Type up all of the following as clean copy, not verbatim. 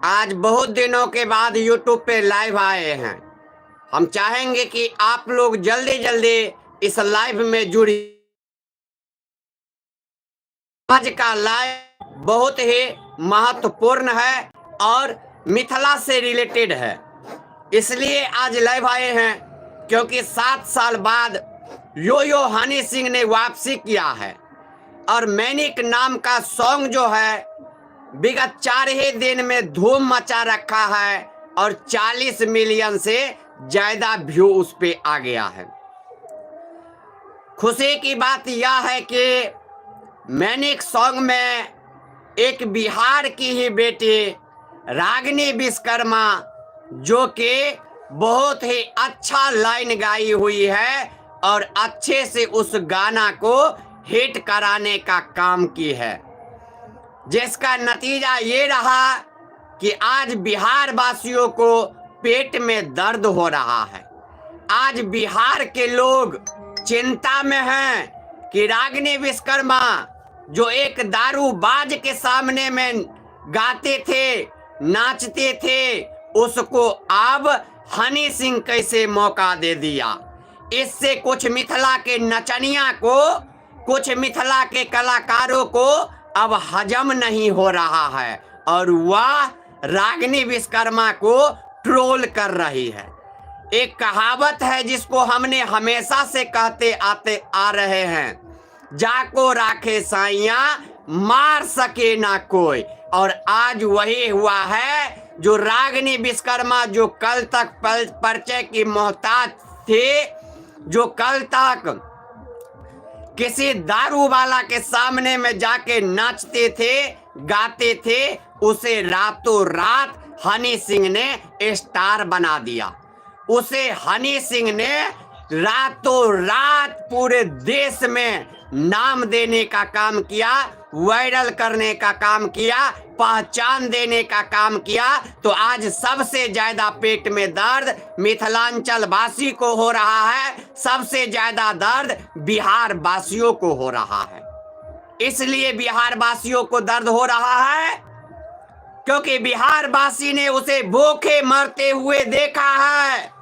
आज बहुत दिनों के बाद यूट्यूब पे लाइव आए हैं। हम चाहेंगे कि आप लोग जल्दी जल्दी इस लाइव में जुड़िए। आज का लाइव बहुत ही महत्वपूर्ण है और मिथिला से रिलेटेड है, इसलिए आज लाइव आए हैं क्योंकि 7 साल बाद यो यो हनी सिंह ने वापसी किया है और मैनिक नाम का सॉन्ग जो है विगत 4 ही दिन में धूम मचा रखा है और 40 मिलियन से ज्यादा व्यू उस पे आ गया है। खुशी की बात यह है कि मैनिक सॉन्ग में एक बिहार की ही बेटी रागिनी विश्वकर्मा जो कि बहुत ही अच्छा लाइन गाई हुई है और अच्छे से उस गाना को हिट कराने का काम की है, जिसका नतीजा ये रहा कि आज बिहार वासियों को पेट में दर्द हो रहा है। आज बिहार के लोग चिंता में हैं कि रागिनी विश्वकर्मा जो एक दारूबाज के सामने में गाते थे, नाचते थे, उसको अब हनी सिंह कैसे मौका दे दिया। इससे कुछ मिथिला के नचनिया को, कुछ मिथिला के कलाकारों को अब हजम नहीं हो रहा है और वह रागिनी विश्वकर्मा को ट्रोल कर रही है। एक कहावत है जिसको हमने हमेशा से कहते आते आ रहे हैं, जाको राखे साइया मार सके ना कोई, और आज वही हुआ है। जो रागिनी विश्वकर्मा जो कल तक परिचय की मोहताज थे, जो कल तक किसी दारू वाला के सामने में जाके नाचते थे, गाते थे, उसे रातों रात हनी सिंह ने स्टार बना दिया। उसे हनी सिंह ने रातों रात पूरे देश में नाम देने का काम किया, वायरल करने का काम किया, पहचान देने का काम किया। तो आज सबसे ज्यादा पेट में दर्द मिथिलांचल वासी को हो रहा है, सबसे ज्यादा दर्द बिहार वासियों को हो रहा है। इसलिए बिहार वासियों को दर्द हो रहा है क्योंकि बिहार वासी ने उसे भूखे मरते हुए देखा है।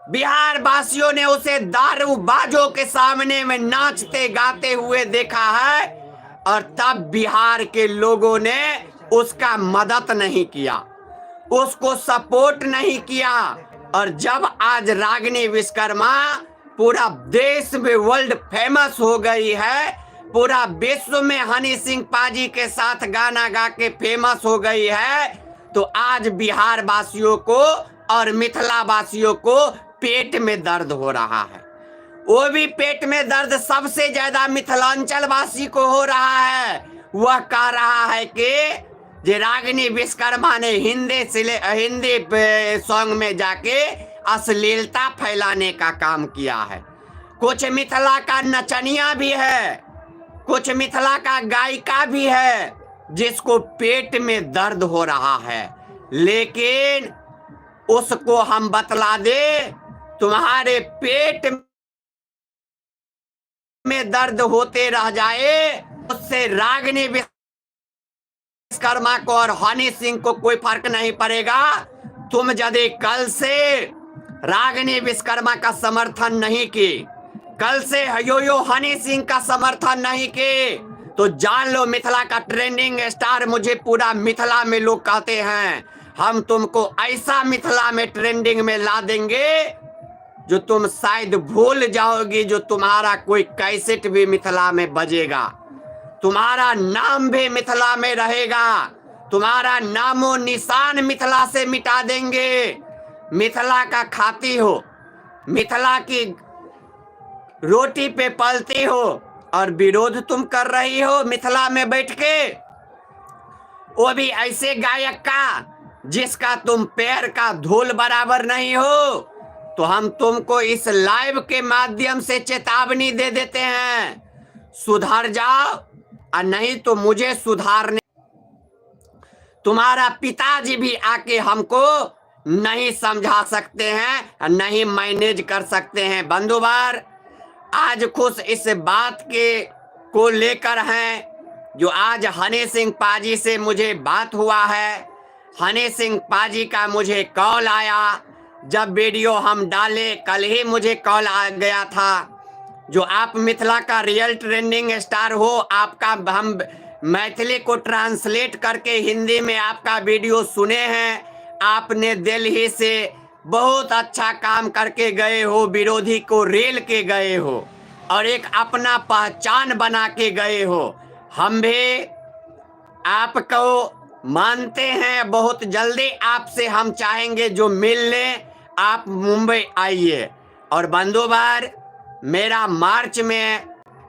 बिहार वासियों ने उसे दारूबाजों के सामने में नाचते गाते हुए देखा है और तब बिहार के लोगों ने उसका मदद नहीं किया, उसको सपोर्ट नहीं किया। और जब आज रागिनी विश्वकर्मा पूरा देश में वर्ल्ड फेमस हो गई है, पूरा विश्व में हनी सिंह पाजी के साथ गाना गा के फेमस हो गई है, तो आज बिहार वासियों को और मिथिला वासियों को पेट में दर्द हो रहा है। वो भी पेट में दर्द सबसे ज्यादा मिथिलांचल वासी को हो रहा है। वह कह रहा है कि रागिनी विश्वकर्मा ने हिंदी सॉन्ग में जाके अश्लीलता फैलाने का काम किया है। कुछ मिथिला का नचनिया भी है, कुछ मिथिला का गायिका भी है जिसको पेट में दर्द हो रहा है, लेकिन उसको हम बतला दे, तुम्हारे पेट में दर्द होते रह जाए, उससे रागिनी विश्वकर्मा को और हनी सिंह को कोई फर्क नहीं पड़ेगा। तुम यदि कल से रागिनी विश्वकर्मा का समर्थन नहीं की, कल से यो हनी सिंह का समर्थन नहीं की, तो जान लो मिथिला का ट्रेंडिंग स्टार, मुझे पूरा मिथिला में लोग कहते हैं, हम तुमको ऐसा मिथिला में ट्रेंडिंग में ला देंगे जो तुम शायद भूल जाओगी। जो तुम्हारा कोई कैसेट भी मिथिला में बजेगा, तुम्हारा नाम भी मिथिला में रहेगा, तुम्हारा नामो निशान मिथिला से मिटा देंगे। मिथिला का खाती हो, मिथिला की रोटी पे पलती हो और विरोध तुम कर रही हो मिथिला में बैठ के, वो भी ऐसे गायक का जिसका तुम पैर का धूल बराबर नहीं हो। तो हम तुमको इस लाइव के माध्यम से चेतावनी दे देते हैं, सुधर जाओ और नहीं तो मुझे सुधारने तुम्हारा पिताजी भी आके हमको नहीं समझा सकते हैं, नहीं मैनेज कर सकते हैं। बंधुवार, आज खुश इस बात के को लेकर हैं जो आज हनी सिंह पाजी से मुझे बात हुआ है। हनी सिंह पाजी का मुझे कॉल आया। जब वीडियो हम डाले कल ही मुझे कॉल आ गया था। जो आप मिथिला का रियल ट्रेंडिंग स्टार हो, आपका हम मैथिली को ट्रांसलेट करके हिंदी में आपका वीडियो सुने हैं। आपने दिल्ली से बहुत अच्छा काम करके गए हो, विरोधी को रेल के गए हो और एक अपना पहचान बना के गए हो। हम भी आपको मानते हैं। बहुत जल्दी आपसे हम चाहेंगे जो मिल लें। आप मुंबई आइए। और बंधुवार, मेरा मार्च में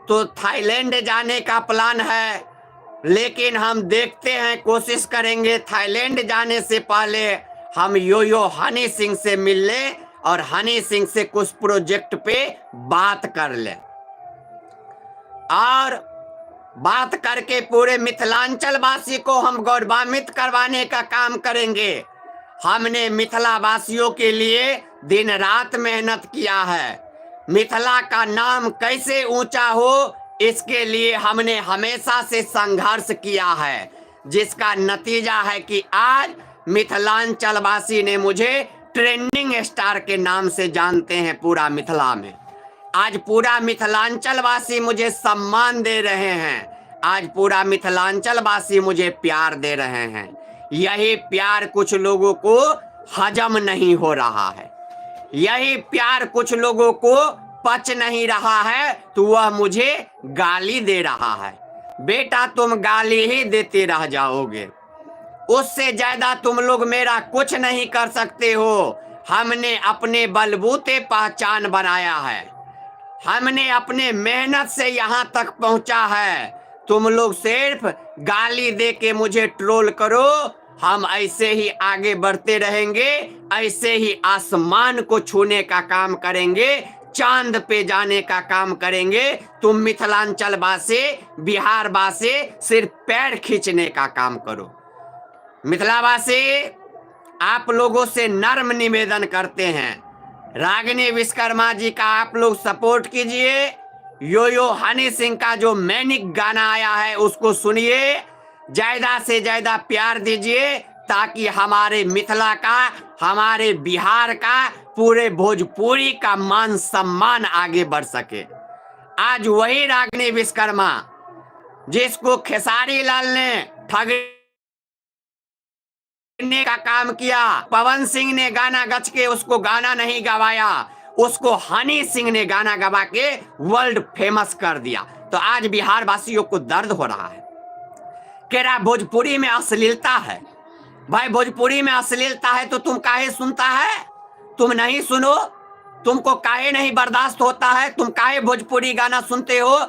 तो थाईलैंड जाने का प्लान है, लेकिन हम देखते हैं, कोशिश करेंगे थाईलैंड जाने से पहले हम यो हनी सिंह से मिल लें और हनी सिंह से कुछ प्रोजेक्ट पे बात कर लें और बात करके पूरे मिथिलांचल वासी को हम गौरवान्वित करवाने का काम करेंगे। हमने मिथिला वासियों के लिए दिन रात मेहनत किया है। मिथिला का नाम कैसे ऊंचा हो, इसके लिए हमने हमेशा से संघर्ष किया है, जिसका नतीजा है कि आज मिथिलांचल वासी ने मुझे ट्रेंडिंग स्टार के नाम से जानते हैं पूरा मिथिला में। आज पूरा मिथिलांचल वासी मुझे सम्मान दे रहे हैं। आज पूरा मिथिलांचल वासी मुझे प्यार दे रहे हैं। यही प्यार कुछ लोगों को हजम नहीं हो रहा है, यही प्यार कुछ लोगों को पच नहीं रहा है, तो वह मुझे गाली दे रहा है। बेटा, तुम गाली ही देते रह जाओगे, उससे ज्यादा तुम लोग मेरा कुछ नहीं कर सकते हो। हमने अपने बलबूते पहचान बनाया है, हमने अपने मेहनत से यहाँ तक पहुंचा है। तुम लोग सिर्फ गाली दे के मुझे ट्रोल करो, हम ऐसे ही आगे बढ़ते रहेंगे, ऐसे ही आसमान को छूने का काम करेंगे, चांद पे जाने का काम करेंगे। तुम मिथिलांचल वासी, बिहार वासी सिर्फ पैर खींचने का काम करो। मिथिलावासी, आप लोगों से नर्म निवेदन करते हैं, रागिनी विश्वकर्मा जी का आप लोग सपोर्ट कीजिए। यो हनी सिंह का जो मैनिक गाना आया है उसको सुनिए, ज्यादा से ज्यादा प्यार दीजिए, ताकि हमारे मिथिला का, हमारे बिहार का, पूरे भोजपुरी का मान सम्मान आगे बढ़ सके। आज वही रागिनी विश्वकर्मा जिसको खेसारी लाल ने ठगने का काम किया, पवन सिंह ने गाना गच के उसको गाना नहीं गवाया, उसको हनी सिंह ने गाना गवा के वर्ल्ड फेमस कर दिया। तो आज बिहार वासियों को दर्द हो रहा है कि रहा भोजपुरी में अश्लीलता है। भाई, भोजपुरी में अश्लीलता है तो तुम काहे सुनता है? तुम नहीं सुनो, तुमको काहे नहीं बर्दाश्त होता है? तुम काहे भोजपुरी गाना सुनते हो?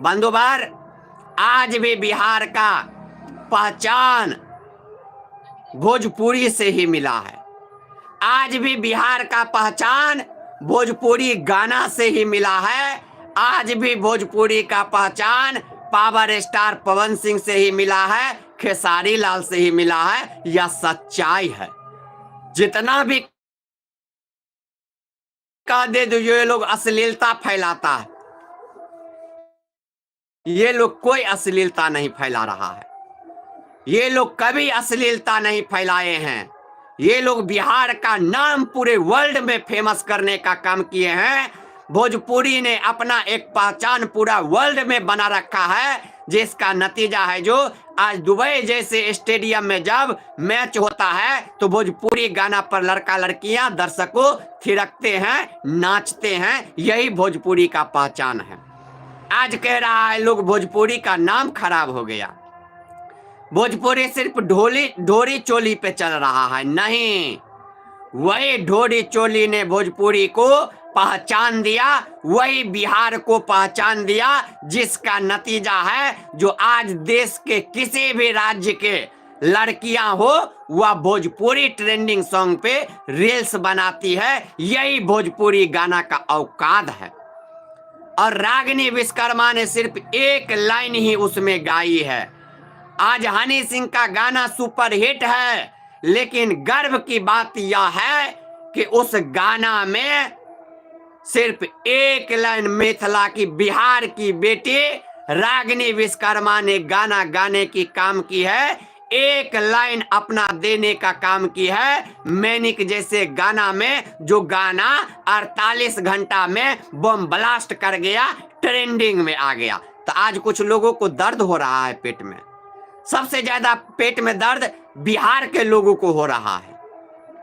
बंधुवार, आज भी बिहार का पहचान भोजपुरी से ही मिला है। आज भी बिहार का पहचान भोजपुरी गाना से ही मिला है। आज भी भोजपुरी का पहचान पावर स्टार पवन सिंह से ही मिला है, खेसारी लाल से ही मिला है। यह सच्चाई है। जितना भी कह दे दो, ये लोग अश्लीलता फैलाता है, ये लोग कोई अश्लीलता नहीं फैला रहा है। ये लोग कभी अश्लीलता नहीं फैलाए हैं। ये लोग बिहार का नाम पूरे वर्ल्ड में फेमस करने का काम किए हैं। भोजपुरी ने अपना एक पहचान पूरा वर्ल्ड में बना रखा है, जिसका नतीजा है जो आज दुबई जैसे स्टेडियम में जब मैच होता है तो भोजपुरी गाना पर लड़का लड़कियां दर्शकों थिरकते हैं, नाचते हैं। यही भोजपुरी का पहचान है। आज कह रहा है लोग भोजपुरी का नाम खराब हो गया, भोजपुरी सिर्फ ढोरी चोली पे चल रहा है। नहीं, वही ढोरी चोली ने भोजपुरी को पहचान दिया, वही बिहार को पहचान दिया, जिसका नतीजा है जो आज देश के किसी भी राज्य के लड़कियां हो वह भोजपुरी ट्रेंडिंग सॉन्ग पे रील्स बनाती है। यही भोजपुरी गाना का औकात है। और रागिनी विश्वकर्मा ने सिर्फ एक लाइन ही उसमें गाई है। आज हनी सिंह का गाना सुपर हिट है, लेकिन गर्व की बात यह है कि उस गाना में सिर्फ एक लाइन मिथिला की, बिहार की बेटी रागिनी विश्वकर्मा ने गाना गाने की काम की है। एक लाइन अपना देने का काम की है। मैनिक जैसे गाना में, जो गाना 48 घंटा में बम ब्लास्ट कर गया, ट्रेंडिंग में आ गया। तो आज कुछ लोगों को दर्द हो रहा है पेट में। सबसे ज्यादा पेट में दर्द बिहार के लोगों को हो रहा है।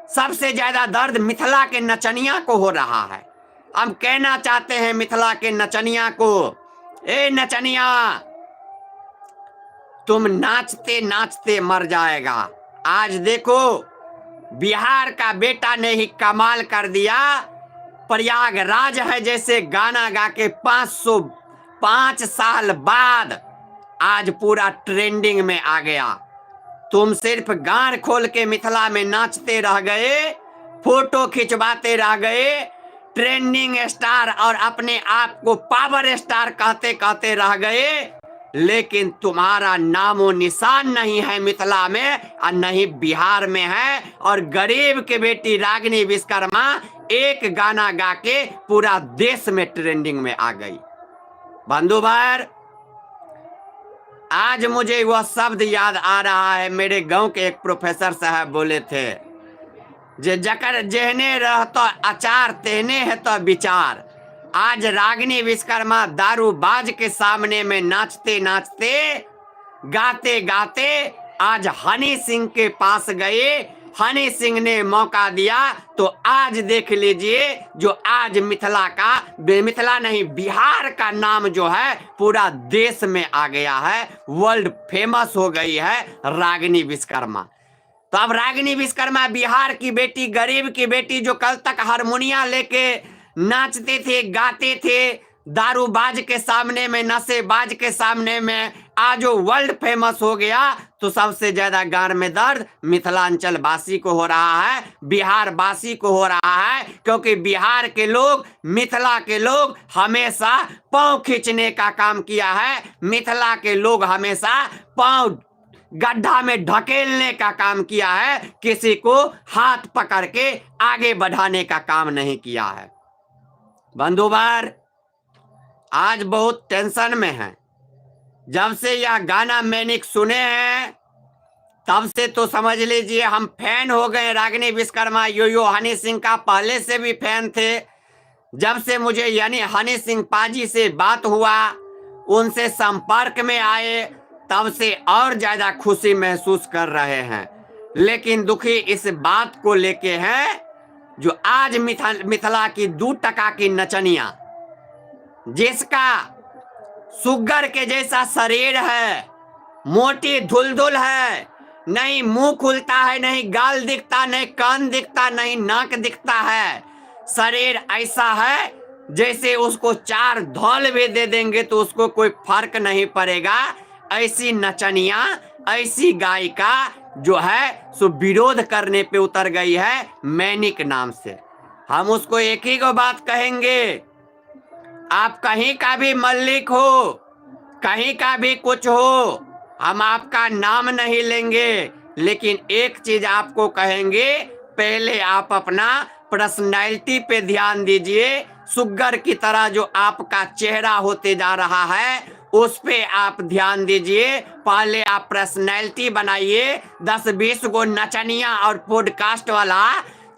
सबसे ज्यादा दर्द मिथिला के नचनिया को हो रहा है। हम कहना चाहते हैं मिथिला के नचनिया को, ए नचनिया, तुम नाचते नाचते मर जाएगा। आज देखो, बिहार का बेटा ने ही कमाल कर दिया। प्रयागराज है जैसे गाना गा के 505 साल बाद आज पूरा ट्रेंडिंग में आ गया। तुम सिर्फ गान खोल के मिथिला में नाचते रह गए, फोटो खिंचवाते रह गए, ट्रेंडिंग स्टार और अपने आप को पावर स्टार कहते कहते रह गए, लेकिन तुम्हारा नामो निशान नहीं है मिथिला में और नहीं बिहार में है। और गरीब के बेटी रागिनी विश्वकर्मा एक गाना गा के पूरा देश में ट्रेंडिंग में आ गई। बंधुवर, आज मुझे वह शब्द याद आ रहा है, मेरे गांव के एक प्रोफेसर साहब बोले थे, जे जकर जेहने रहता अचार तेहने है तो विचार। आज रागिनी विश्वकर्मा दारूबाज के सामने में नाचते नाचते, गाते गाते आज हनी सिंह के पास गए। हनी सिंह ने मौका दिया तो आज देख लीजिए, जो आज मिथिला नहीं बिहार का नाम जो है पूरा देश में आ गया है, वर्ल्ड फेमस हो गई है रागिनी विश्वकर्मा। तो अब रागिनी विश्वकर्मा बिहार की बेटी, गरीब की बेटी, जो कल तक हारमोनिया लेके नाचते थे, गाते थे, दारूबाज के सामने में, नशेबाज के सामने में, आज वो वर्ल्ड फेमस हो गया। तो सबसे ज्यादा गार में दर्द मिथिलांचल वासी को हो रहा है, बिहार वासी को हो रहा है, क्योंकि बिहार के लोग, मिथिला के लोग हमेशा पांव खींचने का काम किया है। मिथिला के लोग हमेशा पांव गड्ढा में ढकेलने का काम किया है, किसी को हाथ पकड़ के आगे बढ़ाने का काम नहीं किया है। बंधुवर, आज बहुत टेंशन में है। जब से यह गाना मैंने सुने हैं तब से तो समझ लीजिए हम फैन हो गए रागिनी विश्वकर्मा, यो हनी सिंह का पहले से भी फैन थे। जब से मुझे यानी हनी सिंह पाजी से बात हुआ, उनसे संपर्क में आए, तब से और ज्यादा खुशी महसूस कर रहे हैं। लेकिन दुखी इस बात को लेके हैं, जो आज मिथिला की 2 टका की नचनिया, जिसका सुगर के जैसा शरीर है, मोटी धुलधुल है, नहीं मुंह खुलता है, नहीं गाल दिखता, नहीं कान दिखता, नहीं नाक दिखता है, शरीर ऐसा है जैसे उसको 4 धौल भी दे देंगे तो उसको कोई फर्क नहीं पड़ेगा। ऐसी नचनिया, ऐसी गायिका जो है सो विरोध करने पे उतर गई है मैनिक नाम से। हम उसको एक ही को बात कहेंगे, आप कहीं का भी मल्लिक हो, कहीं का भी कुछ हो, हम आपका नाम नहीं लेंगे, लेकिन एक चीज आपको कहेंगे, पहले आप अपना पर्सनैलिटी पे ध्यान दीजिए। सुगर की तरह जो आपका चेहरा होते जा रहा है उस पे आप ध्यान दीजिए। पहले आप पर्सनैलिटी बनाइए। 10-20 गो नचनिया और पॉडकास्ट वाला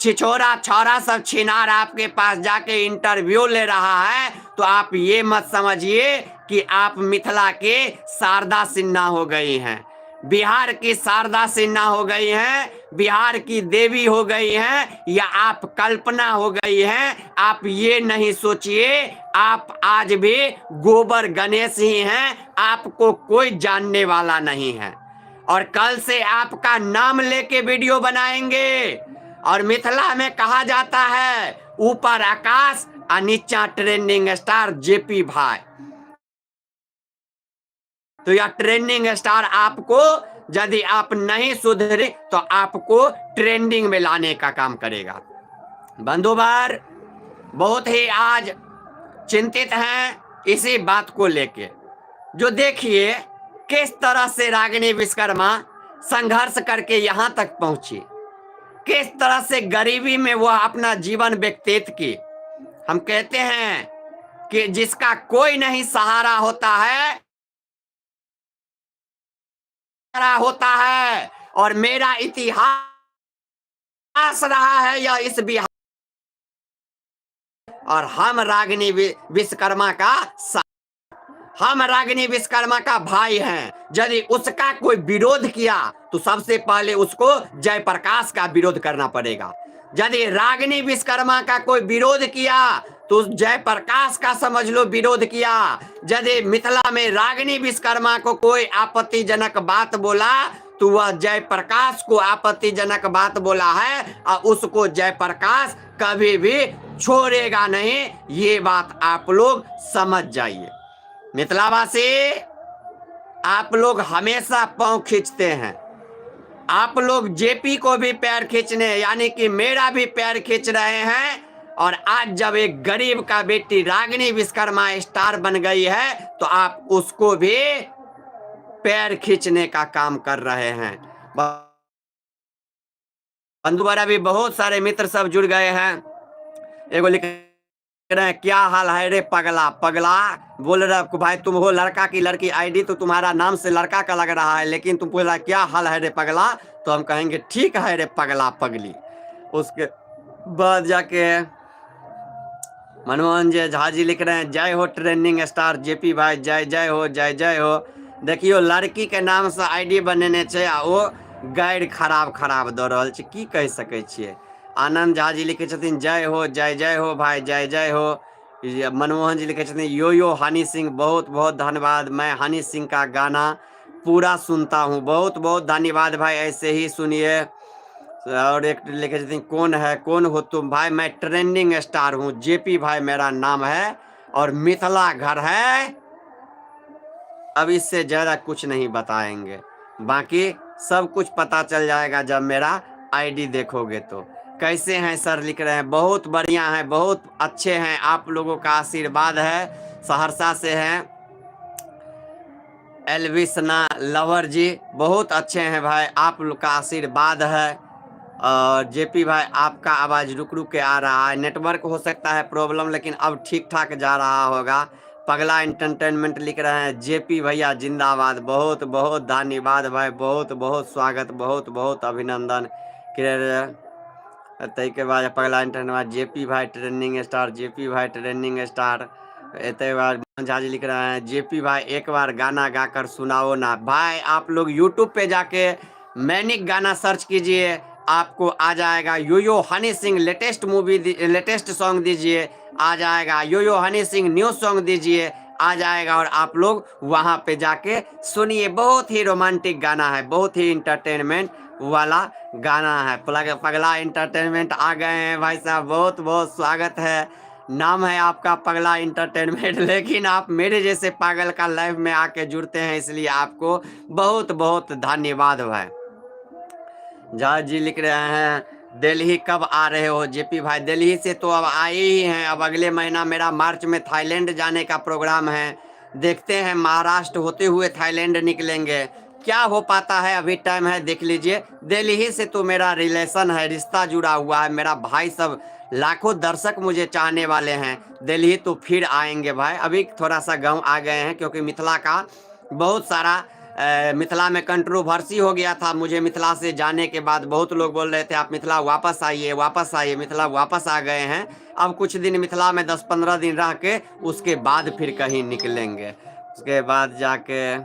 छिछोरा छौरा सब छिनार आपके पास जाके इंटरव्यू ले रहा है, तो आप ये मत समझिए कि आप मिथिला के शारदा सिन्हा हो गई हैं, बिहार की शारदा सिन्हा हो गई हैं, बिहार की देवी हो गई हैं, या आप कल्पना हो गई हैं। आप ये नहीं सोचिए, आप आज भी गोबर गणेश ही हैं, आपको कोई जानने वाला नहीं है। और कल से आपका नाम लेके वीडियो बनाएंगे। और मिथिला में कहा जाता है, ऊपर आकाश और नीचा ट्रेंडिंग स्टार जेपी भाई। तो यह ट्रेंडिंग स्टार आपको, यदि आप नहीं सुधरे तो आपको ट्रेंडिंग में लाने का काम करेगा। बंधुवर, बहुत ही आज चिंतित हैं इसी बात को लेके। जो देखिए किस तरह से रागिनी विश्वकर्मा संघर्ष करके यहां तक पहुंची, किस तरह से गरीबी में वह अपना जीवन व्यतीत की। हम कहते हैं कि जिसका कोई नहीं सहारा होता है, रहा होता है और मेरा इतिहास रहा है यह इस बिहार, और हम रागिनी विश्वकर्मा का हम रागिनी विश्वकर्मा का भाई हैं। यदि उसका कोई विरोध किया तो सबसे पहले उसको जयप्रकाश का विरोध करना पड़ेगा। यदि रागिनी विश्वकर्मा का कोई विरोध किया तो जयप्रकाश का समझ लो विरोध किया। यदि मिथिला में रागिनी विश्वकर्मा को कोई आपत्तिजनक बात बोला तो वह जयप्रकाश को आपत्तिजनक बात बोला है और उसको जयप्रकाश कभी भी छोड़ेगा नहीं। ये बात आप लोग समझ जाइए। मिथिलावासी, आप लोग हमेशा पांव खींचते हैं। आप लोग जेपी को भी पैर खींचने यानी कि मेरा भी पैर खींच रहे हैं, और आज जब एक गरीब का बेटी रागिनी विश्वकर्मा स्टार बन गई है तो आप उसको भी पैर खींचने का काम कर रहे हैं। बंधुवरा भी बहुत सारे मित्र सब जुड़ गए हैं। एगो लिख रहे हैं, क्या हाल है रे पगला। पगला बोल रहा भाई तुम हो लड़का की लड़की, आईडी तो तुम्हारा नाम से लड़का का लग रहा है, लेकिन तुम बोल रहा क्या हाल है रे पगला, तो हम कहेंगे ठीक है रे पगला पगली। उसके बाद जाके मनमोहन जी झा जी लिख रहे हैं, जय हो ट्रेंडिंग स्टार जेपी भाई, जय जय हो, जय जय हो। देखियो लड़की के नाम से आईडी बनेने छे आ ओ गैर खराब खराब दऽ रहल छै, की कह सकै छियै। आनंद झा जी लिखे छथिन, जय हो, जय जय हो भाई, जय जय हो। मनमोहन जी लिखे छथिन, यो यो हनी सिंह, बहुत बहुत धन्यवाद। मैं हनी सिंह का गाना पूरा सुनता हूँ, बहुत बहुत धन्यवाद भाई, ऐसे ही सुनिए। और एक लिखे छथिन, कौन है, कौन हो तुम भाई। मैं ट्रेंडिंग स्टार हूँ, जेपी भाई मेरा नाम है और मिथिला घर है। अब इससे ज़्यादा कुछ नहीं बताएंगे, बाकी सब कुछ पता चल जाएगा जब मेरा आईडी देखोगे तो। कैसे हैं सर लिख रहे हैं, बहुत बढ़िया हैं, बहुत अच्छे हैं, आप लोगों का आशीर्वाद है। सहरसा से हैं एलविसना लवर जी, बहुत अच्छे हैं भाई, आप लोग का आशीर्वाद है। और जेपी भाई आपका आवाज़ रुक रुक के आ रहा है, नेटवर्क हो सकता है प्रॉब्लम, लेकिन अब ठीक ठाक जा रहा होगा। पगला एंटरटेनमेंट लिख रहे हैं, जेपी भैया जिंदाबाद, बहुत बहुत धन्यवाद भाई, बहुत बहुत स्वागत, बहुत बहुत अभिनंदन। तई के बाद पगला एंटरटेनमेंट, जेपी भाई ट्रेंडिंग स्टार, जेपी भाई ट्रेंडिंग स्टार। इतने बार झा जी लिख रहे हैं, जेपी भाई एक बार गाना गाकर सुनाओ ना। भाई आप लोग यूट्यूब पे जाके मैनिक गाना सर्च कीजिए, आपको आ जाएगा। Yo yo Honey Singh latest movie, latest song दीजिए, आ जाएगा। Yo yo Honey Singh new song दीजिए, आ जाएगा। और आप लोग वहाँ पे जाके सुनिए, बहुत ही रोमांटिक गाना है, बहुत ही इंटरटेनमेंट वाला गाना है। पगला एंटरटेनमेंट आ गए हैं भाई साहब, बहुत बहुत स्वागत है। नाम है आपका पगला एंटरटेनमेंट, लेकिन आप मेरे जैसे पागल का लाइव में आके जुड़ते हैं, इसलिए आपको बहुत बहुत धन्यवाद भाई। जहाज जी लिख रहे हैं, दिल्ली कब आ रहे हो जेपी भाई। दिल्ली से तो अब आए ही हैं, अब अगले महीना मेरा मार्च में थाईलैंड जाने का प्रोग्राम है। देखते हैं महाराष्ट्र होते हुए थाईलैंड निकलेंगे, क्या हो पाता है, अभी टाइम है, देख लीजिए। दिल्ली से तो मेरा रिलेशन है, रिश्ता जुड़ा हुआ है, मेरा भाई सब लाखों दर्शक मुझे चाहने वाले हैं। दिल्ली तो फिर आएंगे भाई, अभी थोड़ा सा गाँव आ गए हैं, क्योंकि मिथिला का बहुत सारा मिथिला में कंट्रोवर्सी हो गया था। मुझे मिथिला से जाने के बाद बहुत लोग बोल रहे थे आप मिथिला वापस आइए, वापस आइए। मिथिला वापस आ गए हैं, अब कुछ दिन मिथिला में 10-15 दिन रह के उसके बाद फिर कहीं निकलेंगे। उसके बाद जाके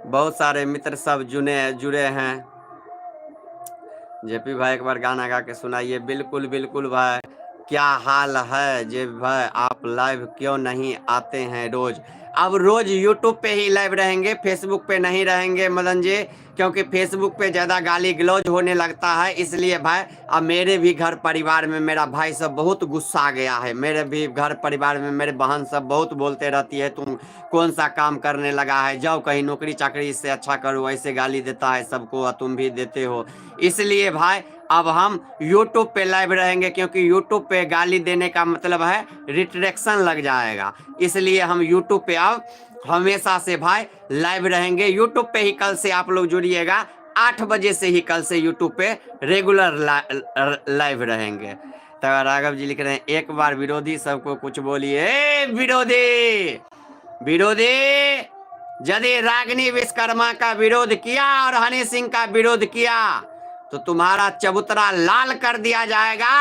बहुत सारे मित्र सब जुड़े हैं। जेपी भाई एक बार गाना गा के सुनाइए। बिल्कुल बिल्कुल भाई, क्या हाल है जेपी भाई, आप लाइव क्यों नहीं आते हैं रोज। अब रोज यूट्यूब पे ही लाइव रहेंगे, फेसबुक पे नहीं रहेंगे मदन जी, क्योंकि फेसबुक पे ज़्यादा गाली गलौज होने लगता है, इसलिए भाई। अब मेरे भी घर परिवार में मेरा भाई सब बहुत गुस्सा आ गया है, मेरे भी घर परिवार में मेरे बहन सब बहुत बोलते रहती है, तुम कौन सा काम करने लगा है, जाओ कहीं नौकरी चाकरी, इससे अच्छा करो, ऐसे गाली देता है सबको और तुम भी देते हो। इसलिए भाई अब हम YouTube पे लाइव रहेंगे, क्योंकि YouTube पे गाली देने का मतलब है रिस्ट्रिक्शन लग जाएगा, इसलिए हम YouTube पे अब हमेशा से भाई लाइव रहेंगे। YouTube पे ही कल से आप लोग जुड़िएगा, 8 बजे से ही कल से YouTube पे रेगुलर लाइव रहेंगे। तो राघव जी लिख रहे हैं, एक बार विरोधी सबको कुछ बोलिए। विरोधी विरोधी यदि रागिनी विश्वकर्मा का विरोध किया और हनी सिंह का विरोध किया तो तुम्हारा चबूतरा लाल कर दिया जाएगा।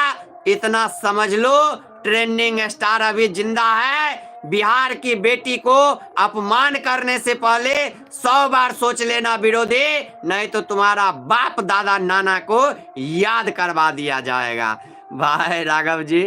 इतना समझ लो। ट्रेंडिंग स्टार अभी जिंदा है। बिहार की बेटी को अपमान करने से पहले 100 बार सोच लेना विरोधी, नहीं तो तुम्हारा बाप दादा नाना को याद करवा दिया जाएगा। भाई राघव जी,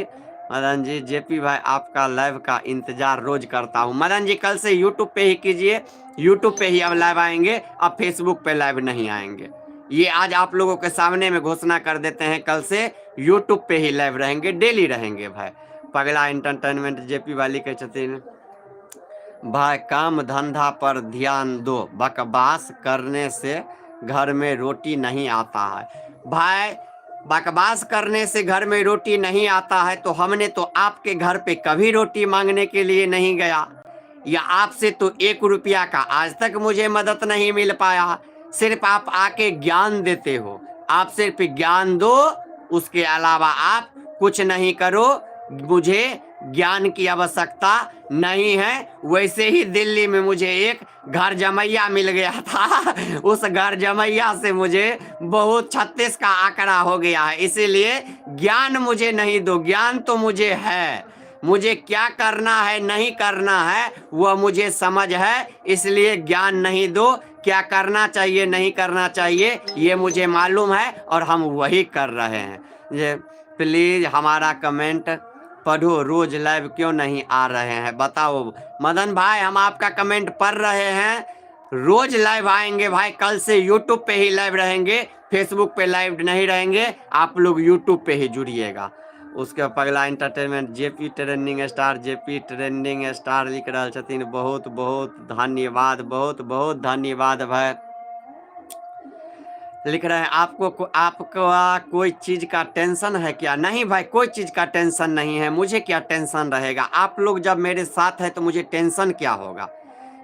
मदन जी, जेपी भाई, आपका लाइव का इंतजार रोज करता हूँ। मदन जी कल से यूट्यूब पे ही कीजिए, यूट्यूब पे ही अब लाइव आएंगे, अब फेसबुक पे लाइव नहीं आएंगे। ये आज आप लोगों के सामने में घोषणा कर देते हैं, कल से यूट्यूब पे ही लाइव रहेंगे, डेली रहेंगे। भाई पगला एंटरटेनमेंट जेपी वाली के छतीन, भाई काम धंधा पर ध्यान दो, बकवास करने से घर में रोटी नहीं आता है। भाई बकवास करने से घर में रोटी नहीं आता है तो हमने तो आपके घर पे कभी रोटी मांगने के लिए नहीं गया, या आपसे तो 1 रुपया का आज तक मुझे मदद नहीं मिल पाया। सिर्फ आप आके ज्ञान देते हो, आप सिर्फ ज्ञान दो, उसके अलावा आप कुछ नहीं करो। मुझे ज्ञान की आवश्यकता नहीं है। वैसे ही दिल्ली में मुझे एक घर जमैया मिल गया था, उस घर जमैया से मुझे बहुत 36 का आंकड़ा हो गया है। इसीलिए ज्ञान मुझे नहीं दो, ज्ञान तो मुझे है, मुझे क्या करना है नहीं करना है वह मुझे समझ है, इसलिए ज्ञान नहीं दो। क्या करना चाहिए नहीं करना चाहिए ये मुझे मालूम है और हम वही कर रहे हैं। ये प्लीज हमारा कमेंट पढ़ो, रोज लाइव क्यों नहीं आ रहे हैं बताओ। मदन भाई हम आपका कमेंट पढ़ रहे हैं, रोज लाइव आएंगे भाई। कल से यूट्यूब पे ही लाइव रहेंगे, फेसबुक पे लाइव नहीं रहेंगे। आप लोग यूट्यूब पे ही जुड़िएगा। उसके पगला entertainment JP trending star, JP trending star लिख रहा छथिन। बहुत बहुत धन्यवाद, बहुत बहुत धन्यवाद भाई। लिख रहे हैं आपका कोई चीज का टेंशन है क्या? नहीं भाई, कोई चीज का टेंशन नहीं है। मुझे क्या टेंशन रहेगा? आप लोग जब मेरे साथ है तो मुझे टेंशन क्या होगा।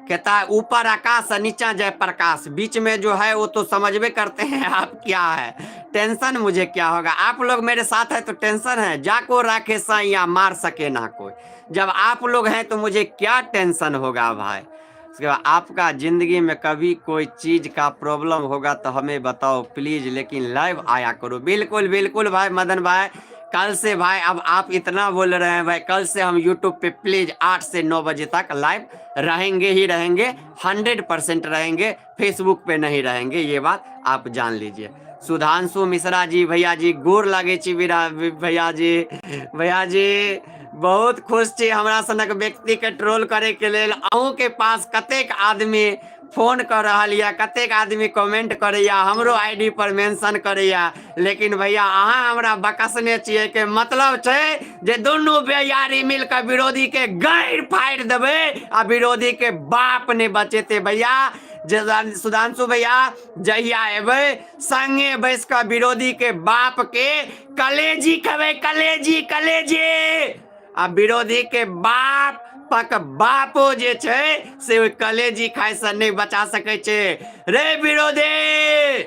कहता है ऊपर आकाश नीचा जय प्रकाश, बीच में जो है वो तो समझ में करते हैं आप क्या है। टेंशन मुझे क्या होगा? आप लोग मेरे साथ है तो टेंशन है। जाको राखे साइया मार सके ना कोई। जब आप लोग हैं तो मुझे क्या टेंशन होगा भाई। उसके बाद आपका जिंदगी में कभी कोई चीज का प्रॉब्लम होगा तो हमें बताओ प्लीज, लेकिन लाइव आया करो। बिल्कुल बिल्कुल भाई मदन भाई, कल से भाई अब आप इतना बोल रहे हैं भाई, कल से हम यूट्यूब पे प्लीज 8 से 9 बजे तक लाइव रहेंगे ही रहेंगे, 100% रहेंगे। फेसबुक पे नहीं रहेंगे, ये बात आप जान लीजिए। सुधांशु मिश्रा जी, भैया जी गोर लागे छी भैया जी। भैया जी बहुत खुश छी हमरा सनक व्यक्ति के ट्रोल करे के लेल। अहूँ के पास कतेक आदमी फोन कर रहा या कतेक आदमी कमेंट करैया, हमरो आईडी पर मेंशन करैया, लेकिन भैया अहाँ हमरा बकसने छिए के मतलब छै जे दुनू बेयारी मिलकर विरोधी के गैर फाड़ देबै आ विरोधी के बाप ने बचेते। भैया सुधांशु भैया जहिया एबै संगे बैस कर विरोधी के बाप के कलेजी खेबै, कलेजी कलेजी। आ विरोधी के बाप पक बापो जे छै से ओइ कलेजी खाय से नहीं बचा सकै छै। रे विरोधी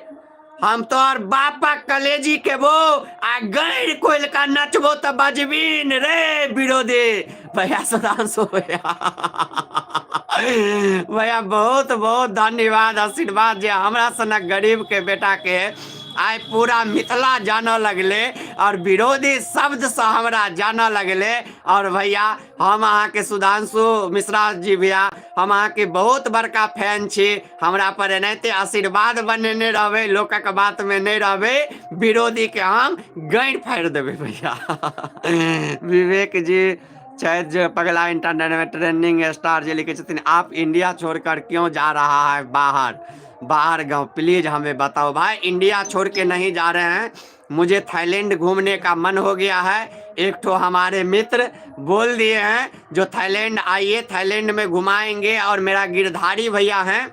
हम तोर बापक कलेजी खेबो आ गैर कोइल का नचबो तो बजबीन रे विरोधी। भैया सुधांशु भैया भैया बहुत बहुत धन्यवाद, आशीर्वाद जे हमरा सनक गरीब के बेटा के आइ पूरा मिथिला जाना लगले और विरोधी शब्द से हमरा जाना लगले। और भैया हम अहाँ के सुधांशु मिश्रा जी भैया हम अहाँ के बहुत बड़का फैन छी। हमरा पर एनाहिते आशीर्वाद बनेने रहबै, लोकक बात में नहीं रहबै, विरोधी के हम गैर फाड़ देबै भैया। विवेक जी शायद जो पगला इंटरनेट ट्रेंडिंग स्टार जी लिखे छथिन, आप इंडिया छोड़कर क्यों जा रहा है बाहर गांव, प्लीज हमें बताओ। भाई इंडिया छोड़ के नहीं जा रहे हैं, मुझे थाईलैंड घूमने का मन हो गया है। एक तो हमारे मित्र बोल दिए हैं जो थाईलैंड आइए, थाईलैंड में घुमाएंगे। और मेरा गिरधारी भैया हैं,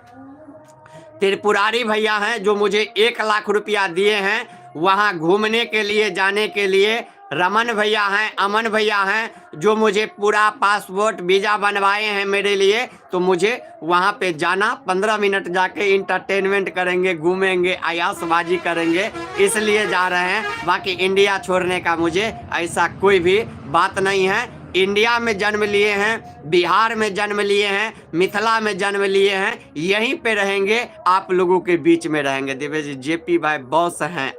त्रिपुरारी भैया हैं जो मुझे 1 लाख रुपया दिए हैं वहाँ घूमने के लिए जाने के लिए। रमन भैया हैं, अमन भैया हैं जो मुझे पूरा पासपोर्ट वीज़ा बनवाए हैं मेरे लिए। तो मुझे वहाँ पे जाना, 15 मिनट जाके इंटरटेनमेंट करेंगे, घूमेंगे, आयासबाजी करेंगे, इसलिए जा रहे हैं। बाकी इंडिया छोड़ने का मुझे ऐसा कोई भी बात नहीं है। इंडिया में जन्म लिए हैं, बिहार में जन्म लिए हैं, मिथिला में जन्म लिए हैं, यहीं पे रहेंगे, आप लोगों के बीच में रहेंगे। दिव्य जी, जेपी भाई बॉस हैं,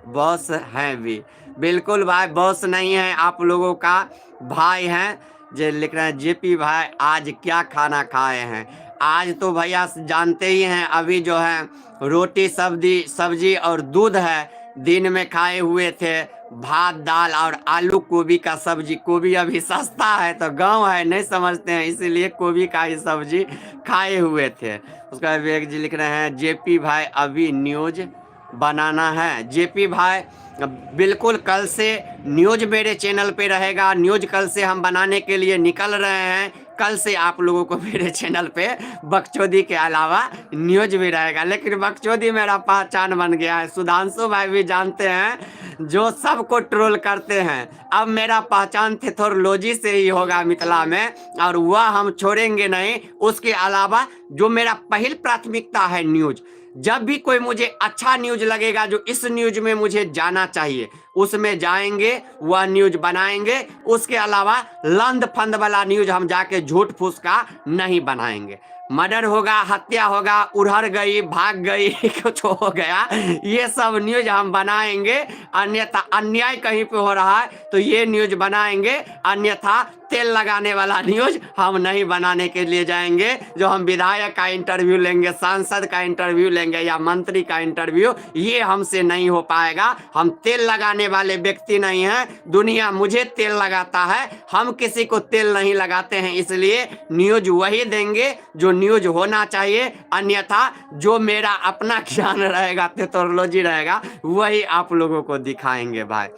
बॉस हैं भी, बिल्कुल भाई बॉस नहीं है, आप लोगों का भाई हैं। जो लिख रहे हैं जेपी भाई आज क्या खाना खाए हैं। आज तो भैया जानते ही हैं, अभी जो है रोटी सब्जी और दूध है, दिन में खाए हुए थे भात दाल और आलू गोभी का सब्जी। गोभी अभी सस्ता है तो गांव है, नहीं समझते हैं, इसीलिए गोभी का ही सब्जी खाए हुए थे। उसका विवेक जी लिख रहे हैं जेपी भाई अभी न्यूज बनाना है। जेपी भाई बिल्कुल कल से न्यूज मेरे चैनल पे रहेगा, न्यूज कल से हम बनाने के लिए निकल रहे हैं। कल से आप लोगों को मेरे चैनल पे बकचोदी के अलावा न्यूज भी रहेगा, लेकिन बकचोदी मेरा पहचान बन गया है। सुधांशु भाई भी जानते हैं, जो सबको ट्रोल करते हैं, अब मेरा पहचान थेथोलॉजी से ही होगा मिथिला में, और वह हम छोड़ेंगे नहीं। उसके अलावा जो मेरा पहली प्राथमिकता है न्यूज, जब भी कोई मुझे अच्छा न्यूज लगेगा जो इस न्यूज में मुझे जाना चाहिए, उसमें जाएंगे, वह न्यूज बनाएंगे। उसके अलावा लंद फंद वाला न्यूज हम जाके झूठ फूस का नहीं बनाएंगे। मर्डर होगा, हत्या होगा, उड़हर गई, भाग गई, कुछ हो गया, ये सब न्यूज हम बनाएंगे। अन्यथा अन्याय कहीं पे हो रहा है तो ये न्यूज बनाएंगे, अन्यथा तेल लगाने वाला न्यूज हम नहीं बनाने के लिए जाएंगे। जो हम विधायक का इंटरव्यू लेंगे, सांसद का इंटरव्यू लेंगे या मंत्री का इंटरव्यू, ये हमसे नहीं हो पाएगा। हम तेल लगाने वाले व्यक्ति नहीं हैं, दुनिया मुझे तेल लगाता है, हम किसी को तेल नहीं लगाते हैं। इसलिए न्यूज वही देंगे जो न्यूज होना चाहिए, अन्यथा जो मेरा अपना ज्ञान रहेगा, थेथोलॉजी रहेगा, वही आप लोगों को दिखाएंगे भाई।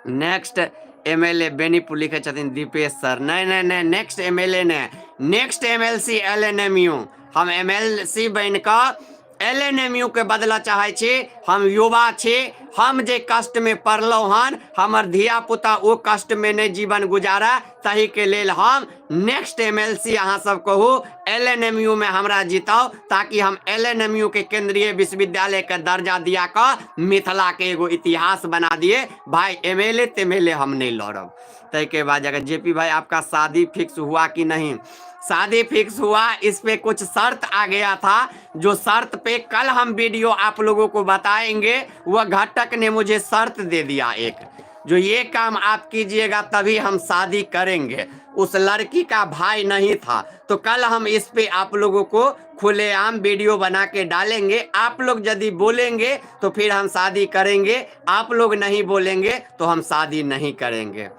नेक्स्ट एमएलए बेनीपुर लिखे छथिन दीपेश सर, नहीं, नेक्स्ट एमएलए ने, नेक्स्ट एमएलसी एलएनएमयू, हम एमएलसी बन कऽ एलएनएमयू के बदला चाहे छी। हम युवा छी, हम जे कष्ट में पड़लहुँ हन, हमर धिया पुता ओ कष्ट में नहीं जीवन गुजारा, तही के लेल हम नेक्स्ट एमएलसी अहाँ सब कहू एलएनएमयू में हमरा जिताओ, ताकि हम एलएनएमयू के केंद्रीय विश्वविद्यालय का दर्जा दिया कर मिथिला के एगो इतिहास बना दिए। भाई एमएलए तेमएलए हम नहीं लड़ब। तय के बाद अगर जेपी भाई आपका शादी फिक्स हुआ कि नहीं? शादी फिक्स हुआ, इस पे कुछ शर्त आ गया था, जो शर्त पे कल हम वीडियो आप लोगों को बताएंगे। वह घटक ने मुझे शर्त दे दिया एक, जो ये काम आप कीजिएगा तभी हम शादी करेंगे। उस लड़की का भाई नहीं था, तो कल हम इस पे आप लोगों को खुलेआम वीडियो बना के डालेंगे। आप लोग यदि बोलेंगे तो फिर हम शादी करेंगे, आप लोग नहीं बोलेंगे तो हम शादी नहीं करेंगे।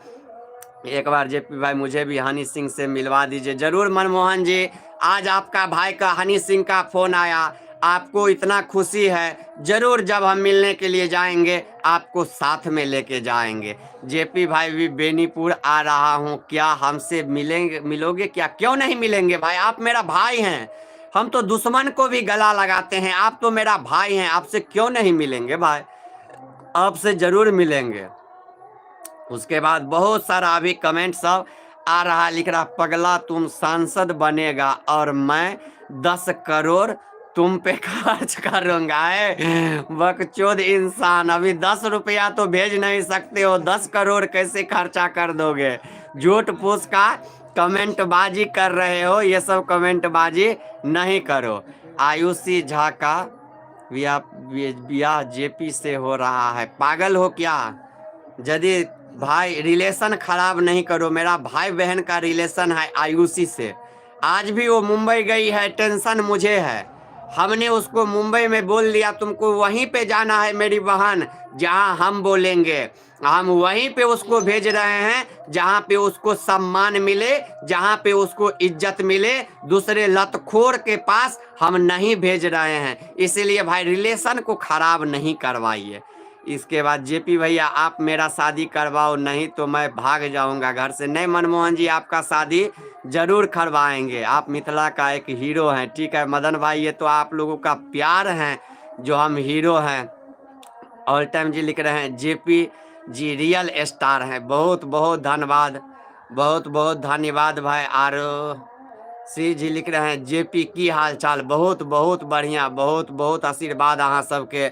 एक बार जेपी भाई मुझे भी हनी सिंह से मिलवा दीजिए। जरूर मनमोहन जी, आज आपका भाई का हनी सिंह का फोन आया, आपको इतना खुशी है, जरूर जब हम मिलने के लिए जाएंगे आपको साथ में लेके जाएंगे। जेपी भाई भी बेनीपुर आ रहा हूँ, क्या हमसे मिलोगे क्या? क्यों नहीं मिलेंगे भाई, आप मेरा भाई हैं। हम तो दुश्मन को भी गला लगाते हैं, आप तो मेरा भाई हैं, आपसे क्यों नहीं मिलेंगे भाई? आपसे जरूर मिलेंगे। उसके बाद बहुत सारा अभी कमेंट सब आ रहा, लिख रहा पगला तुम सांसद बनेगा और मैं 10 करोड़ तुम पे खर्च करूंगा। बकचोद इंसान, अभी 10 रुपया तो भेज नहीं सकते हो, 10 करोड़ कैसे खर्चा कर दोगे? झूठ फूस का कमेंट बाजी कर रहे हो, ये सब कमेंट बाजी नहीं करो। आयुषी झा का ब्याह जेपी से हो रहा है, पागल हो क्या? यदि भाई रिलेशन खराब नहीं करो, मेरा भाई बहन का रिलेशन है आयुषी से। आज भी वो मुंबई गई है, टेंशन मुझे है। हमने उसको मुंबई में बोल दिया तुमको वहीं पे जाना है मेरी बहन, जहां हम बोलेंगे। हम वहीं पे उसको भेज रहे हैं जहां पे उसको सम्मान मिले, जहां पे उसको इज्जत मिले। दूसरे लतखोर के पास हम नहीं भेज रहे हैं। इसलिए भाई रिलेशन को खराब नहीं करवाइए। इसके बाद जेपी भैया आप मेरा शादी करवाओ, नहीं तो मैं भाग जाऊंगा घर से। नहीं मनमोहन जी, आपका शादी जरूर करवाएंगे, आप मिथिला का एक हीरो हैं। ठीक है मदन भाई, ये तो आप लोगों का प्यार है जो हम हीरो हैं। ऑल टाइम जी लिख रहे हैं जेपी जी रियल स्टार हैं, बहुत बहुत धन्यवाद, बहुत बहुत धन्यवाद भाई। आर सी जी लिख रहे हैं जेपी की हाल चाल? बहुत बहुत बढ़िया, बहुत बहुत आशीर्वाद अहाँ सबके।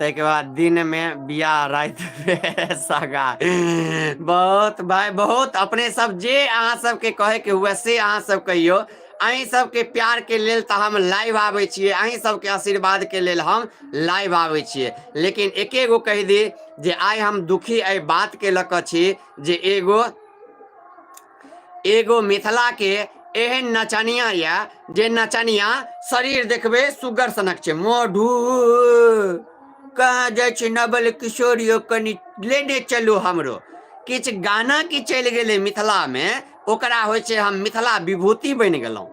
ताहिके बाद दिन में बियाह रात में सगाई। बहुत भाई बहुत अपने सब जे अहाँ सबके कहे के हुए से अहाँ सब कहियो। अहीं सबके प्यार के लेल तो हम लाइव आवे छिए, अहीं सबके आशीर्वाद के लेल हम लाइव आवे छिए। लेकिन एके गो कह दी जे आइ हम दुखी एहि बात के लऽ कऽ छी जे एगो मिथिला के एहन नचनिया या जे नचनिया शरीर देखबे सुगर सनक छै, मोढू कहाँ जाइ छै नवल किशोरियो कनि लेने चलू हमरो। किछु गाना की चलि गेलै मिथिला में ओकरा होइ छै हम मिथिला विभूति बनि गेलहुँ,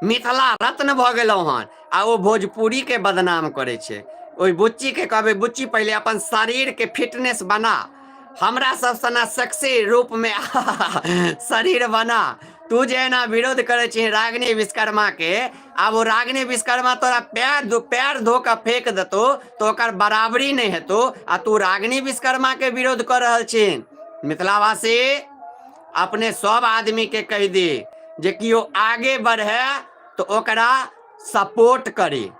मिथिला रत्न भऽ गेलहुँ हन, आ ओ भोजपुरी के बदनाम करे छै। ओहि बुच्ची के कहबै बुच्ची पहले अपन शरीर के फिटनेस बना, हमरा सब सना सेक्सी रूप में शरीर बना। तू जे एना विरोध करे छी रागिनी विश्वकर्मा के, आब वो रागिनी विश्वकर्मा तोरा पैर धो के फेंक देतो तो ओकर बराबरी नहीं हेतौ, आ तू रागिनी विश्वकर्मा के विरोध कर रहल छी। मिथिलावासी अपने सब आदमी के कह दी जे कियो आगे बढ़े तो ओकरा सपोर्ट करी,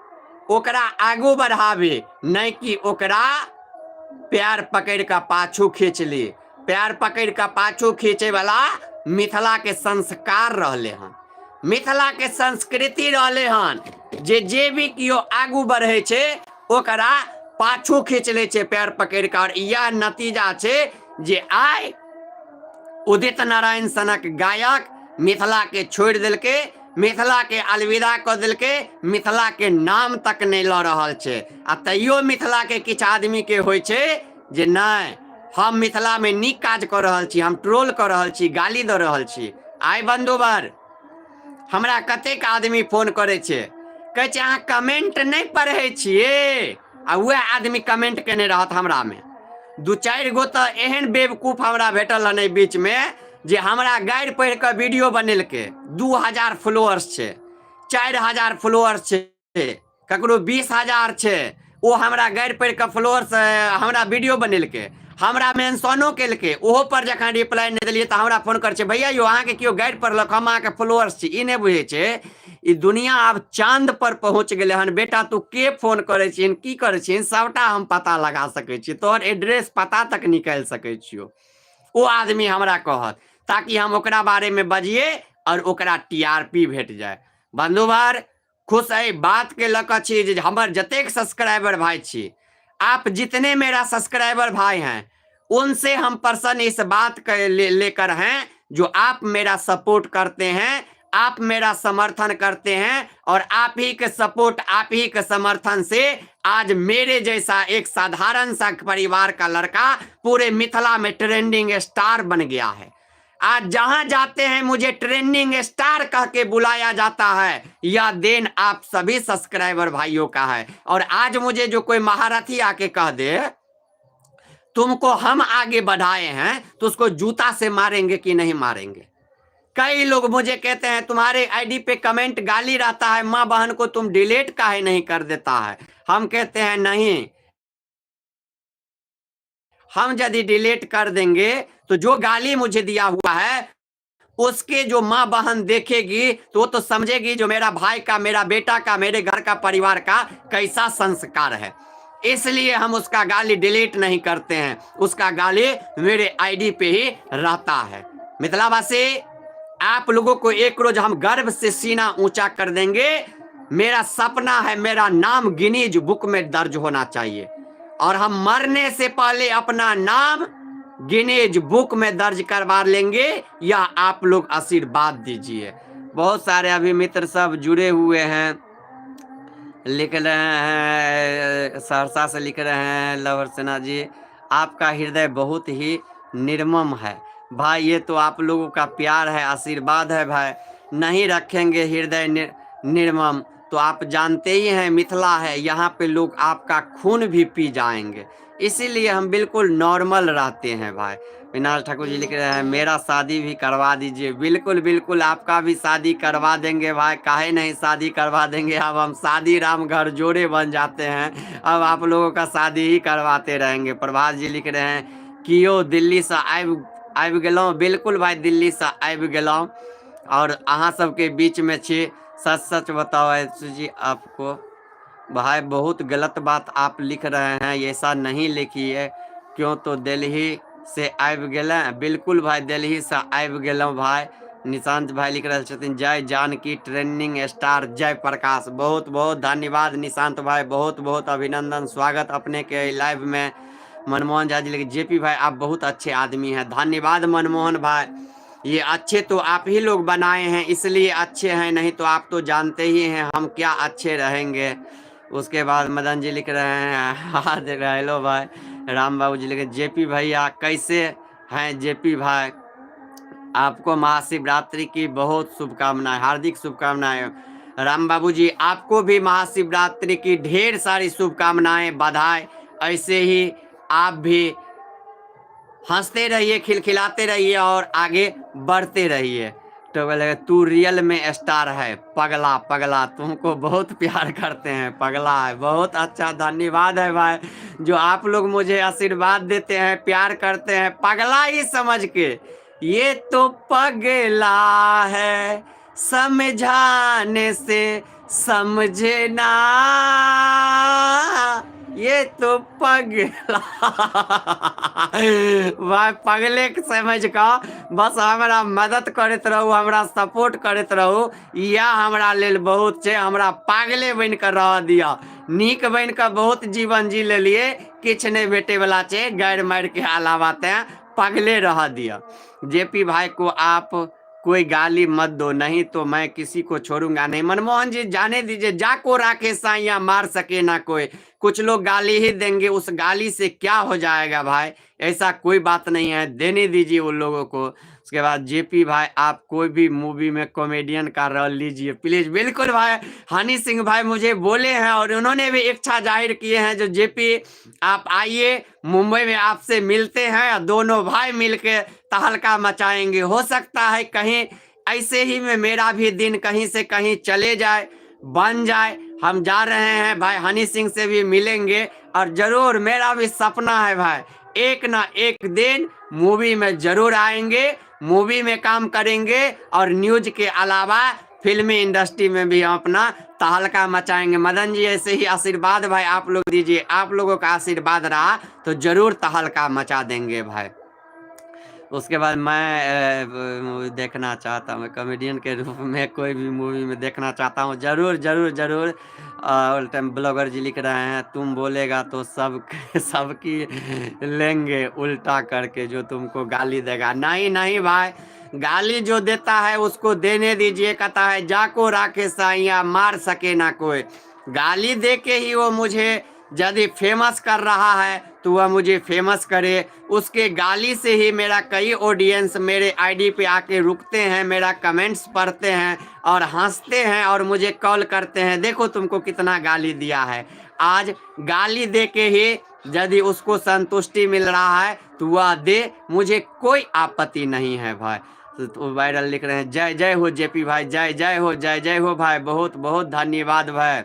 ओकरा आगू बढ़ावी, नहीं कि ओकरा पैर पकड़ के पाछू खींच ली। पैर पकड़ के पाछू खींचे वाला मिथिला के संस्कार रहले हन, मिथिला के संस्कृति रहले हन। जे भी कियो आगू बढ़े छे ओकरा पाछू खींच ले छे पैर पकड़ के। और यह नतीजा छे जे आइ उदित नारायण सनक गायक मिथिला के छोड़ दिलके, मिथिला के अलविदा कर दिलके, मिथिला के नाम तक नहीं लऽ रहल छे। आ तैयो मिथिला के किछ आदमी के होइ छे जे नहीं हम मिथिला में नीक काज कर रहल छी, हम ट्रोल कर रहल छी, गाली दऽ रहल छी। आइ बंधुवर हमरा कतेक आदमी फोन करे छे, कहे छे अहाँ कमेंट नहीं पढ़े छिए, आ वह आदमी कमेंट केने रहत हमरा में। दू चारि गो तो एहन बेवकूफ हमरा भेटल हन बीच में जे हमरा गारि पढ़ के वीडियो बनेलके। 2000 फॉलोअर्स छे, 4000 फॉलोअर्स छे, ककरो 20,000 छे, ओ हमरा गारि पढ़ के फॉलोअर्स हमरा वीडियो बनेलके, हमरा मेंशनो केलके। ओहो पर जखन रिप्लाई नहीं दिलिए तो हमरा फोन कर छे भैया यो अहाँ के कियो गारि पढ़लक, हम अहाँ के फॉलोअर्स छी। ई नहीं बुझे छे ई दुनिया आब चांद पर पहुंच गेले हन। बेटा तू के फोन करे छिन, की करे छिन, सबटा हम पता लगा सके छी, तोहर एड्रेस पता तक निकाल सके छियो। ओ आदमी हमरा कहत ताकि हम ओकरा बारे में बजिए और ओकरा टीआरपी भेट जाए। बंधुवर खुश है बात के लक छी जे हमर जतेक सब्सक्राइबर भाई छी, आप जितने मेरा सब्सक्राइबर भाई हैं उनसे हम प्रसन्न इस बात के लेकर हैं जो आप मेरा सपोर्ट करते हैं, आप मेरा समर्थन करते हैं, और आप ही के सपोर्ट आप ही के समर्थन से आज मेरे जैसा एक साधारण सा परिवार का लड़का पूरे मिथिला में ट्रेंडिंग स्टार बन गया है। आज जहां जाते हैं मुझे ट्रेंडिंग स्टार कह के बुलाया जाता है। यह देन आप सभी सब्सक्राइबर भाइयों का है। और आज मुझे जो कोई महारथी आके कह दे तुमको हम आगे बढ़ाए हैं तो उसको जूता से मारेंगे कि नहीं मारेंगे। कई लोग मुझे कहते हैं तुम्हारे आईडी पे कमेंट गाली रहता है, माँ बहन को तुम डिलीट काहे नहीं कर देता है। हम कहते हैं नहीं, हम यदि डिलीट कर देंगे तो जो गाली मुझे दिया हुआ है उसके जो माँ बहन देखेगी तो वो तो समझेगी जो मेरा भाई का, मेरा बेटा का, मेरे घर का, परिवार का कैसा संस्कार है। इसलिए हम उसका गाली डिलीट नहीं करते हैं, उसका गाली मेरे आईडी पे ही रहता है। मिथिलावासी आप लोगों को एक रोज हम गर्व से सीना ऊंचा कर देंगे। मेरा सपना है मेरा नाम गिनीज बुक में दर्ज होना चाहिए, और हम मरने से पहले अपना नाम गिनीज बुक में दर्ज करवा लेंगे। यह आप लोग आशीर्वाद दीजिए। बहुत सारे अभी मित्र सब जुड़े हुए हैं, लिख रहे हैं, सहरसा से लिख रहे हैं लवर सेना जी आपका हृदय बहुत ही निर्मम है। भाई ये तो आप लोगों का प्यार है, आशीर्वाद है भाई। नहीं रखेंगे हृदय निर्मम तो आप जानते ही हैं मिथिला है, यहाँ पे लोग आपका खून भी पी जाएंगे। इसीलिए हम बिल्कुल नॉर्मल रहते हैं भाई। विनाश ठाकुर जी लिख रहे हैं मेरा शादी भी करवा दीजिए। बिल्कुल बिल्कुल आपका भी शादी करवा देंगे भाई, काहे नहीं शादी करवा देंगे। अब हम शादी राम घर जोड़े बन जाते हैं, अब आप लोगों का शादी ही करवाते रहेंगे। प्रभात जी लिख रहे हैं कियो दिल्ली से आबि गेलौं। बिल्कुल भाई दिल्ली से आबि गेलौं और अहाँ सबके बीच में छी। सच सच बताओ जी आपको भाई बहुत गलत बात आप लिख रहे हैं, ऐसा नहीं लिखिए। क्यों तो दिल्ली से आबि गेले, बिल्कुल भाई दिल्ली से आबि गेलहुँ भाई। निशांत भाई लिख रहे छथिन जय जानकी ट्रेंडिंग स्टार जय प्रकाश। बहुत बहुत धन्यवाद निशांत भाई, बहुत बहुत अभिनंदन, स्वागत अपने के लाइव में। मनमोहन झा जी लिखे जेपी भाई आप बहुत अच्छे आदमी हैं। धन्यवाद मनमोहन भाई, ये अच्छे तो आप ही लोग बनाए हैं इसलिए अच्छे हैं, नहीं तो आप तो जानते ही हैं हम क्या अच्छे रहेंगे। उसके बाद मदन जी लिख रहे हैं हाँ देख रहे हेलो भाई। राम बाबू जी लिखे जेपी भैया कैसे हैं जेपी भाई, आपको महाशिवरात्रि की बहुत शुभकामनाएं, हार्दिक शुभकामनाएं। राम बाबू जी आपको भी महाशिवरात्रि की ढेर सारी शुभकामनाएं, बधाई। ऐसे ही आप भी हंसते रहिए, खिलखिलाते रहिए और आगे बढ़ते रहिए। तो बोले तू रियल में स्टार है पगला, पगला तुमको बहुत प्यार करते हैं, पगला है। बहुत अच्छा, धन्यवाद है भाई जो आप लोग मुझे आशीर्वाद देते हैं, प्यार करते हैं, पगला ही समझ के। ये तो पगला है समझाने से समझना, ये तो पगला भाई पगले के समझ का बस हमरा मदद करते रहू, हमरा सपोर्ट करते रहू, या हमरा लेल बहुत छे। हमरा पागले बन कर रह दिया, नीक बन कर बहुत जीवन जी ले लिए, किछ नहीं भेटे वाला छे गैर मार के अलावा ते पगले रह दिया। जेपी भाई को आप कोई गाली मत दो, नहीं तो मैं किसी को छोड़ूंगा नहीं। मनमोहन जी जाने दीजिए, जाको राकेश साइया मार सके ना कोई, कुछ लोग गाली ही देंगे, उस गाली से क्या हो जाएगा भाई, ऐसा कोई बात नहीं है, देने दीजिए उन लोगों को। उसके बाद जेपी भाई आप कोई भी मूवी में कॉमेडियन का रोल लीजिए प्लीज। बिल्कुल भाई, हनी सिंह भाई मुझे बोले हैं और उन्होंने भी इच्छा जाहिर किए हैं जो जेपी आप आइए मुंबई में, आपसे मिलते हैं, दोनों भाई मिलके तहलका मचाएंगे। हो सकता है कहीं ऐसे ही में मेरा भी दिन कहीं से कहीं चले जाए, बन जाए। हम जा रहे हैं भाई, हनी सिंह से भी मिलेंगे और जरूर मेरा भी सपना है भाई एक ना एक दिन मूवी में जरूर आएंगे, मूवी में काम करेंगे और न्यूज के अलावा फिल्मी इंडस्ट्री में भी हम अपना तहलका मचाएंगे। मदन जी ऐसे ही आशीर्वाद भाई आप लोग दीजिए, आप लोगों का आशीर्वाद रहा तो जरूर तहलका मचा देंगे भाई। उसके बाद मैं मूवी देखना चाहता हूँ, कॉमेडियन के रूप में कोई भी मूवी में देखना चाहता हूँ, जरूर जरूर जरूर। ऑल टाइम ब्लॉगर जी लिख रहे हैं तुम बोलेगा तो सब सबकी लेंगे उल्टा करके, जो तुमको गाली देगा। नहीं नहीं भाई, गाली जो देता है उसको देने दीजिए, कहता है जाको राकेश साइया मार सके ना कोई। गाली दे के ही वो मुझे यदि फेमस कर रहा है तो वह मुझे फेमस करे, उसके गाली से ही मेरा कई ऑडियंस मेरे आईडी पे आके रुकते हैं, मेरा कमेंट्स पढ़ते हैं और हंसते हैं और मुझे कॉल करते हैं देखो तुमको कितना गाली दिया है। आज गाली दे के ही यदि उसको संतुष्टि मिल रहा है तो वह दे, मुझे कोई आपत्ति नहीं है भाई। तो वायरल लिख रहे हैं जय जय हो जेपी भाई, जय जय हो, जय जय हो भाई, बहुत बहुत धन्यवाद भाई।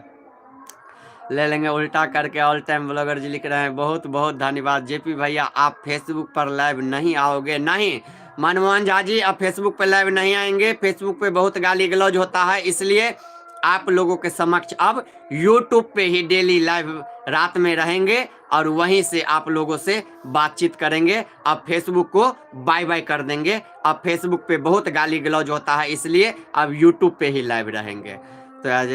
ले लेंगे उल्टा करके, ऑल टाइम ब्लॉगर जी लिख रहे हैं बहुत बहुत धन्यवाद। जेपी भैया आप फेसबुक पर लाइव नहीं आओगे? नहीं मनमोहन झा जी, अब फेसबुक पर लाइव नहीं आएंगे, फेसबुक पे बहुत गाली गलौज होता है, इसलिए आप लोगों के समक्ष अब यूट्यूब पे ही डेली लाइव रात में रहेंगे और वहीं से आप लोगों से बातचीत करेंगे। अब फेसबुक को बाय बाय कर देंगे, अब फेसबुक पे बहुत गाली गलौज होता है इसलिए अब यूट्यूब पे ही लाइव रहेंगे। तो आज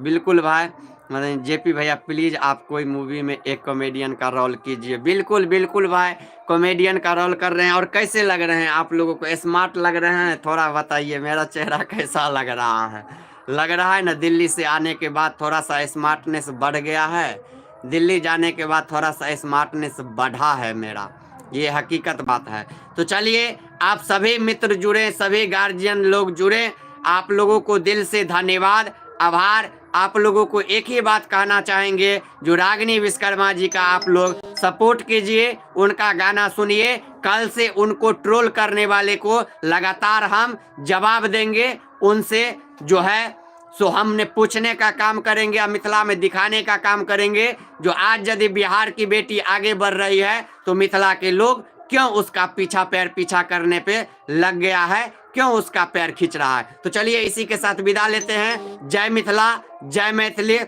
बिल्कुल भाई, मतलब जेपी भैया प्लीज़ आप कोई मूवी में एक कॉमेडियन का रोल कीजिए। बिल्कुल बिल्कुल भाई, कॉमेडियन का रोल कर रहे हैं। और कैसे लग रहे हैं आप लोगों को? स्मार्ट लग रहे हैं? थोड़ा बताइए मेरा चेहरा कैसा लग रहा है? लग रहा है ना दिल्ली से आने के बाद थोड़ा सा स्मार्टनेस बढ़ गया है, दिल्ली जाने के बाद थोड़ा सा स्मार्टनेस बढ़ा है मेरा, ये हकीकत बात है। तो चलिए आप सभी मित्र जुड़े, सभी गार्जियन लोग जुड़े, आप लोगों को दिल से धन्यवाद, आभार। आप लोगों को एक ही बात कहना चाहेंगे, जो रागिनी विश्वकर्मा जी का आप लोग सपोर्ट कीजिए, उनका गाना सुनिए, कल से उनको ट्रोल करने वाले को लगातार हम जवाब देंगे, उनसे जो है सो हमने पूछने का काम करेंगे और मिथिला में दिखाने का काम करेंगे। जो आज यदि बिहार की बेटी आगे बढ़ रही है तो मिथिला के लोग क्यों उसका पैर पीछा करने पे लग गया है, क्यों उसका पैर खींच रहा है। तो चलिए इसी के साथ विदा लेते हैं। जय मिथिला, जय मैथिली,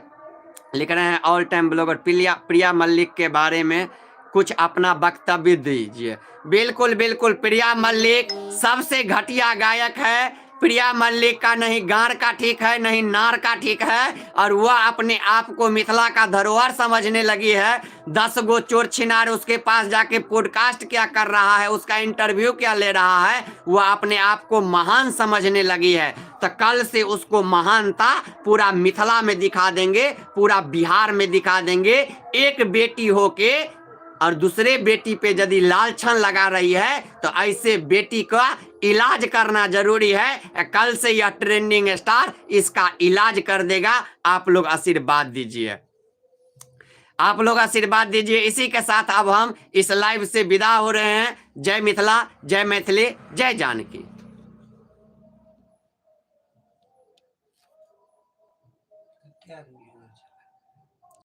लिख रहे हैं ऑल टाइम ब्लॉगर प्रिया मल्लिक के बारे में कुछ अपना वक्तव्य दीजिए। बिल्कुल बिल्कुल, प्रिया मल्लिक सबसे घटिया गायक है। प्रिया मल्लिक का नहीं गार का ठीक है, नहीं नार का ठीक है, और वह अपने आप को मिथिला का धरोहर समझने लगी है। 10 गो चोर छिनार उसके पास जाके पॉडकास्ट क्या कर रहा है, उसका इंटरव्यू क्या ले रहा है, वह अपने आप को महान समझने लगी है। तो कल से उसको महानता पूरा मिथिला में दिखा देंगे, पूरा बिहार में दिखा देंगे। एक बेटी होके और दूसरे बेटी पे यदि लालछन लगा रही है तो ऐसे बेटी का इलाज करना जरूरी है। कल से यह ट्रेंडिंग स्टार इसका इलाज कर देगा। आप लोग आशीर्वाद दीजिए, आप लोग आशीर्वाद दीजिए। इसी के साथ अब हम इस लाइव से विदा हो रहे हैं। जय मिथिला, जय मैथिली, जय जानकी।